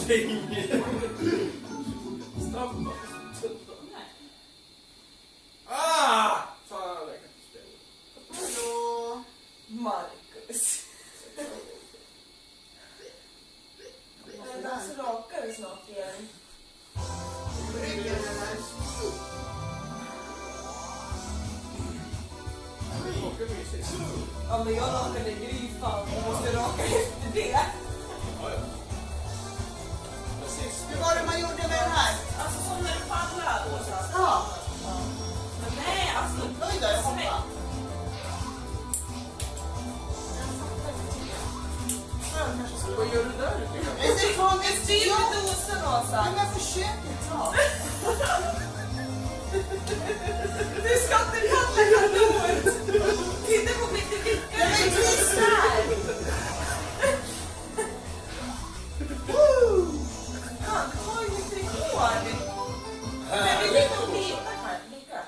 någonting. Snabba. Ah! Fan, jag kan inte spela. Hallå? Marcus. Det är dags att raka dig snart igen. Ryggen eller? Ja, men jag rakade gryfan och måste raka efter det. Hur var det man gjorde med den här? Alltså som när du paddlar, Åsa. Ja. Men nej, alltså. Oj då, jag hoppar. Vad gör du där ute? Det är fan Det ett styr jobb. med dosen, Åsa. Men jag försöker ta. Du ska inte paddla kanot. Titta på mitt lycka. Jag är krisar. Ja, du har ju inte rekord. Men vi ligger och petar här. Ligga.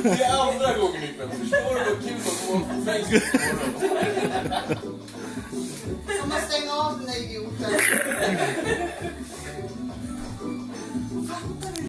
Det är andra gången ikväll. Förstår du vad kul att gå på Facebook? Jag måste stänga av den där idioten.